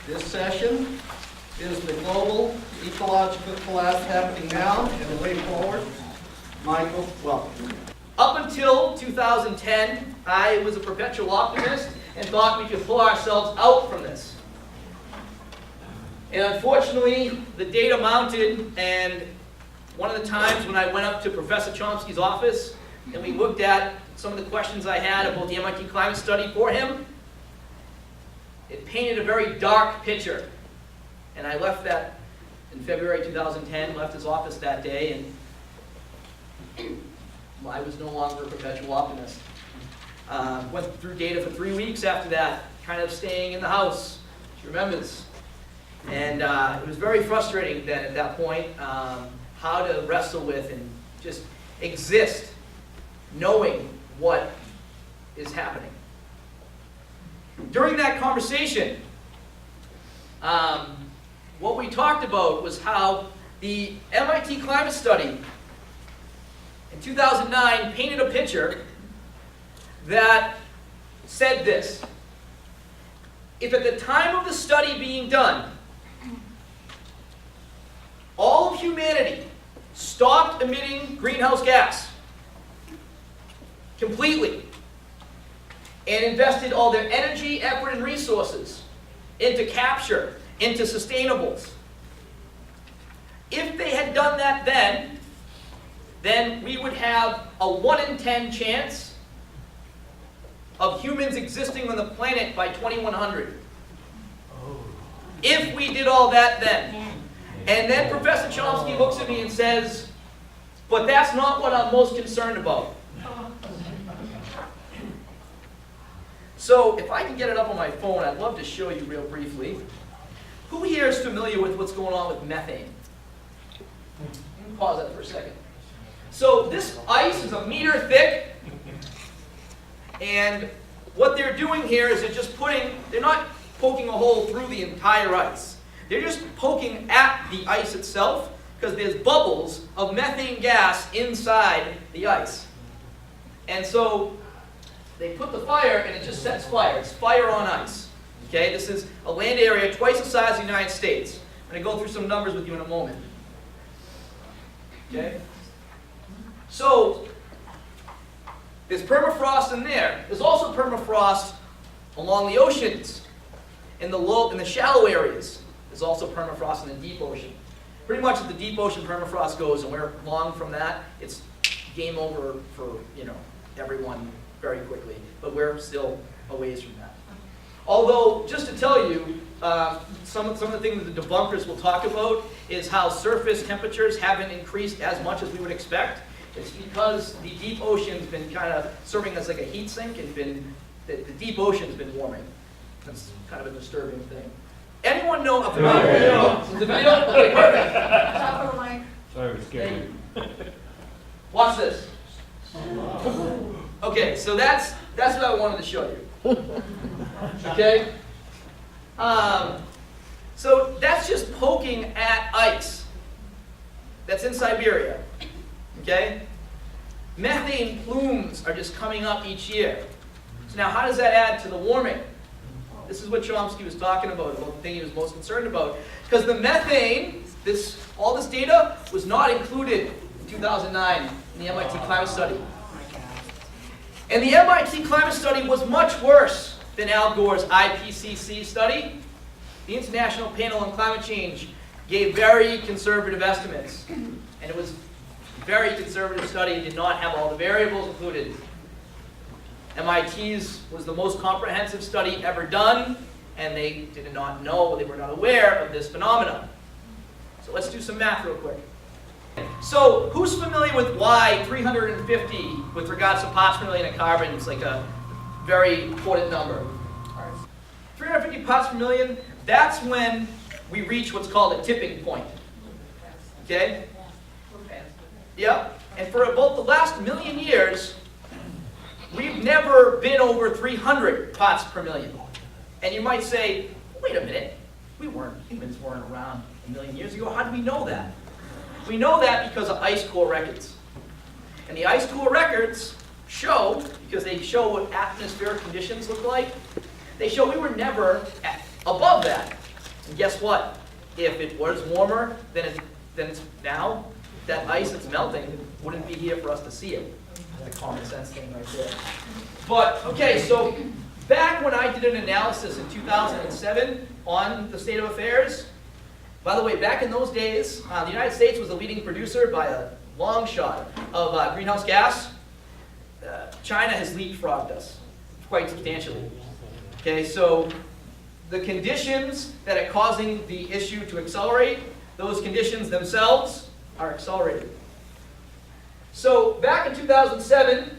This session is the global ecological collapse happening now and the way forward. Michael, welcome. Up until 2010, I was a perpetual optimist and thought we could pull ourselves out from this. And unfortunately, the data mounted, and one of the times when I went up to Professor Chomsky's office and we looked at some of the questions I had about the MIT climate study for him, it painted a very dark picture. And I left that in February 2010, left his office that day, and I was no longer a perpetual optimist. Went through data for 3 weeks after that, kind of staying in the house. She remembers. And it was very frustrating then at that point, how to wrestle with and just exist knowing what is happening. During that conversation, what we talked about was how the MIT climate study in 2009 painted a picture that said this: if at the time of the study being done, all of humanity stopped emitting greenhouse gas completely and invested all their energy, effort, and resources into capture, into sustainables, if they had done that then we would have a 1 in 10 chance of humans existing on the planet by 2100. If we did all that then. And then Professor Chomsky looks at me and says, but that's not what I'm most concerned about. So if I can get it up on my phone, I'd love to show you real briefly. Who here is familiar with what's going on with methane? Pause that for a second. So this ice is 1 meter thick, and what they're doing here is they're not poking a hole through the entire ice. They're just poking at the ice itself because there's bubbles of methane gas inside the ice. And so they put the fire and it just sets fire. It's fire on ice. Okay, this is a land area twice the size of the United States. I'm going to go through some numbers with you in a moment. Okay? So, there's permafrost in there. There's also permafrost along the oceans, in the shallow areas. There's also permafrost in the deep ocean. Pretty much if the deep ocean permafrost goes and we're long from that, it's game over for everyone very quickly. But we're still a ways from that. Although, just to tell you, some of the things that the debunkers will talk about is how surface temperatures haven't increased as much as we would expect. It's because the deep ocean's been kind of serving as like a heat sink, and the deep ocean's been warming. That's kind of a disturbing thing. Anyone know of the video? The video? Okay, perfect. Top of the mic. Sorry, we're scared. Watch this. Okay, so that's what I wanted to show you. Okay? So that's just poking at ice that's in Siberia. Okay? Methane plumes are just coming up each year. So now how does that add to the warming? This is what Chomsky was talking about the thing he was most concerned about. Because the methane, all this data was not included in 2009 in the MIT climate study. And the MIT climate study was much worse than Al Gore's IPCC study. The International Panel on Climate Change gave very conservative estimates. And it was a very conservative study. It did not have all the variables included. MIT's was the most comprehensive study ever done, and they did not know, they were not aware of this phenomenon. So let's do some math real quick. So who's familiar with why 350 with regards to parts per million of carbon is like a very important number? 350 parts per million, that's when we reach what's called a tipping point. Okay? Yep. And for about the last 1,000,000 years, we've never been over 300 parts per million. And you might say, wait a minute, humans weren't around 1,000,000 years ago. How do we know that? We know that because of ice core records. And the ice core records show, because they show what atmospheric conditions look like, they show we were never above that. And guess what? If it was warmer than it's now, that ice that's melting wouldn't be here for us to see it. That's a common sense thing right there. But, okay, so back when I did an analysis in 2007 on the state of affairs, by the way, back in those days, the United States was the leading producer by a long shot of greenhouse gas. China has leapfrogged us quite substantially. Okay, so the conditions that are causing the issue to accelerate, those conditions themselves are accelerating. So back in 2007,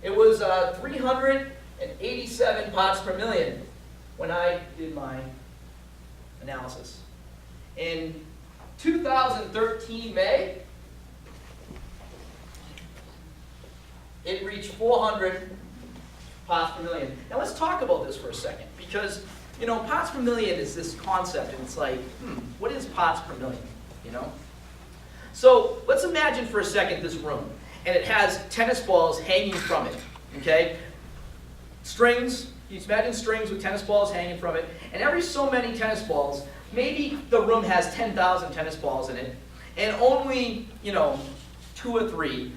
it was 387 parts per million when I did my analysis. In 2013 May, it reached 400 parts per million. Now let's talk about this for a second, because parts per million is this concept, and it's like, what is parts per million? So let's imagine for a second this room, and it has tennis balls hanging from it. Okay, strings. You imagine strings with tennis balls hanging from it, and every so many tennis balls, maybe the room has 10,000 tennis balls in it, and only 2 or 3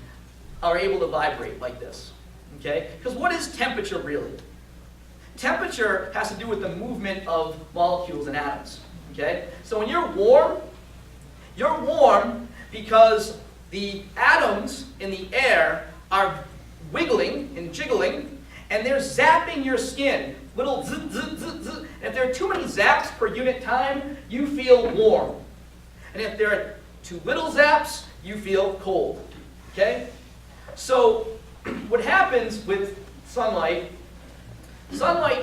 are able to vibrate like this. Okay? Because what is temperature really? Temperature has to do with the movement of molecules and atoms. Okay? So when you're warm because the atoms in the air are wiggling and jiggling, and they're zapping your skin. Little zzz, zzz, zzz, zzz. And if there are too many zaps per unit time, you feel warm. And if there are too little zaps, you feel cold. Okay? So what happens with sunlight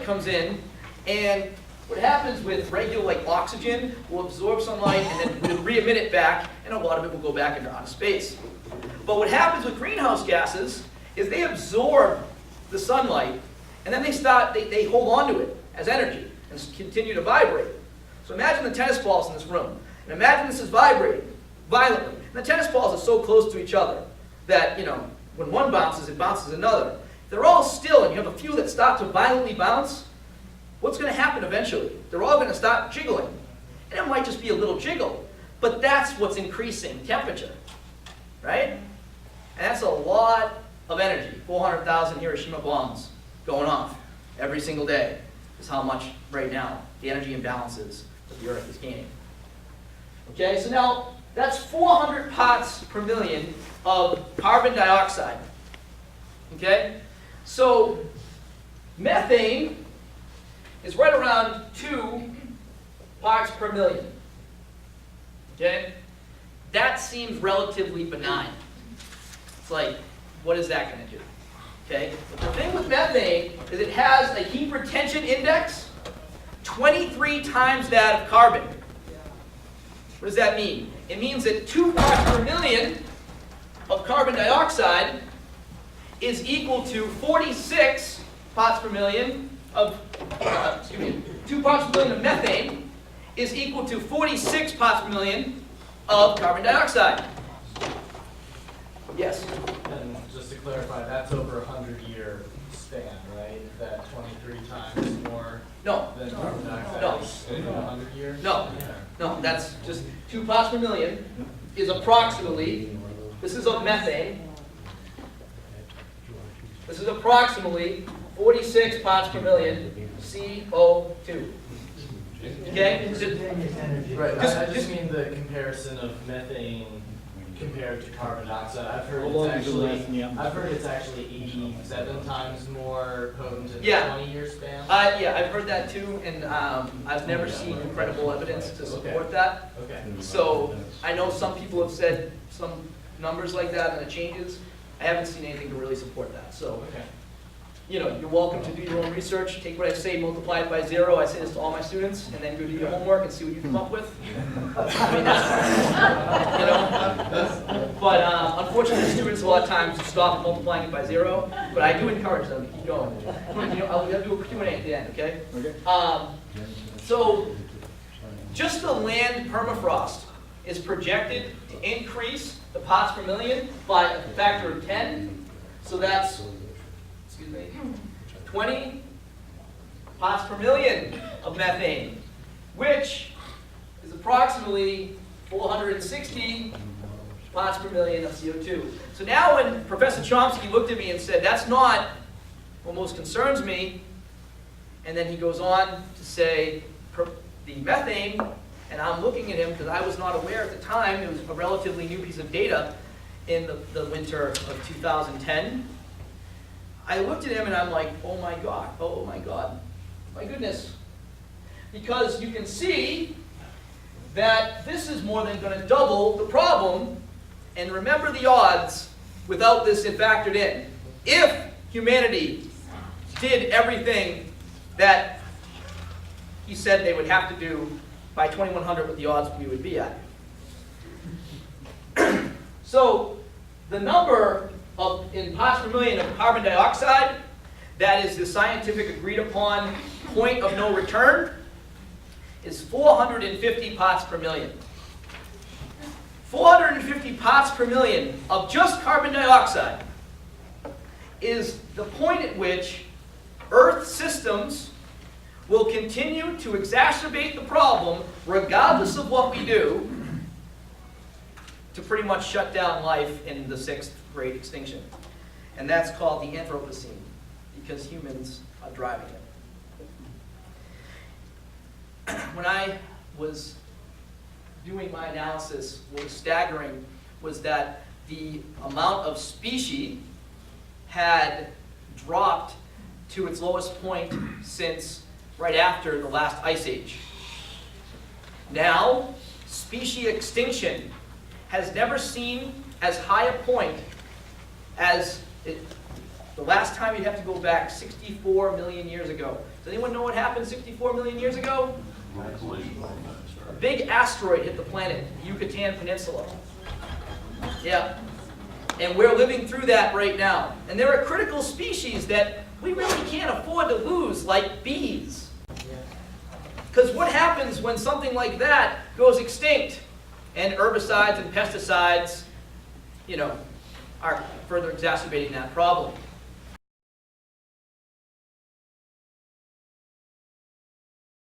comes in, and what happens with regular oxygen will absorb sunlight and then re-emit it back, and a lot of it will go back into outer space. But what happens with greenhouse gases is they absorb the sunlight, and then they hold on to it as energy and continue to vibrate. So imagine the tennis balls in this room, and imagine this is vibrating violently. And the tennis balls are so close to each other that, when one bounces, it bounces another. If they're all still and you have a few that start to violently bounce, what's going to happen eventually? They're all going to start jiggling. And it might just be a little jiggle, but that's what's increasing temperature, right? And that's a lot of energy. 400,000 Hiroshima bombs going off every single day is how much right now the energy imbalances that the Earth is gaining. Okay, so now that's 400 parts per million of carbon dioxide. Okay, so methane is right around 2 parts per million. Okay, that seems relatively benign. It's like, what is that going to do? Okay, but the thing with methane is it has a heat retention index 23 times that of carbon. What does that mean? It means that 2 parts per million of carbon dioxide is equal to 46 parts per million of, 2 parts per million of methane is equal to 46 parts per million of carbon dioxide. Yes? And just to clarify, that's over a 100-year span, right? That 23 times more No. than carbon dioxide No. in a 100 years? No. No, that's just 2 parts per million is approximately, this is of methane, this is approximately 46 parts per million CO2. Okay? Right, I just mean the comparison of methane compared to carbon dioxide. I've heard it's actually 87 times more potent in a 20-year span. Yeah, I've heard that too, and I've never seen credible evidence to support that. Okay. So I know some people have said some numbers like that and it changes. I haven't seen anything to really support that. So, Okay. you're welcome to do your own research. Take what I say, multiply it by 0. I say this to all my students, and then go do your homework and see what you come up with. I mean, that's fine. But unfortunately, students a lot of times stop multiplying it by 0. But I do encourage them to keep going. I'll do a Q&A at the end, okay? So, just the land permafrost is projected to increase the parts per million by a factor of 10. So that's 20 parts per million of methane which is approximately 460 parts per million of CO2. So now when Professor Chomsky looked at me and said, that's not what most concerns me, and then he goes on to say the methane, and I'm looking at him because I was not aware at the time, it was a relatively new piece of data in the winter of 2010. I looked at him and I'm like, oh my God, my goodness. Because you can see that this is more than going to double the problem, and remember the odds without this factored in. If humanity did everything that he said they would have to do by 2100, what the odds we would be at. So the number in parts per million of carbon dioxide, that is the scientific agreed upon point of no return, is 450 parts per million. 450 parts per million of just carbon dioxide is the point at which Earth systems will continue to exacerbate the problem, regardless of what we do, to pretty much shut down life in the 6th great extinction. And that's called the Anthropocene, because humans are driving it. When I was doing my analysis, what was staggering was that the amount of species had dropped to its lowest point since right after the last ice age. Now, species extinction has never seen as high a point as the last time. You'd have to go back 64 million years ago. Does anyone know what happened 64 million years ago? A big asteroid hit the planet, the Yucatan Peninsula. Yeah. And we're living through that right now. And there are critical species that we really can't afford to lose, like bees. Because what happens when something like that goes extinct? And herbicides and pesticides, are further exacerbating that problem.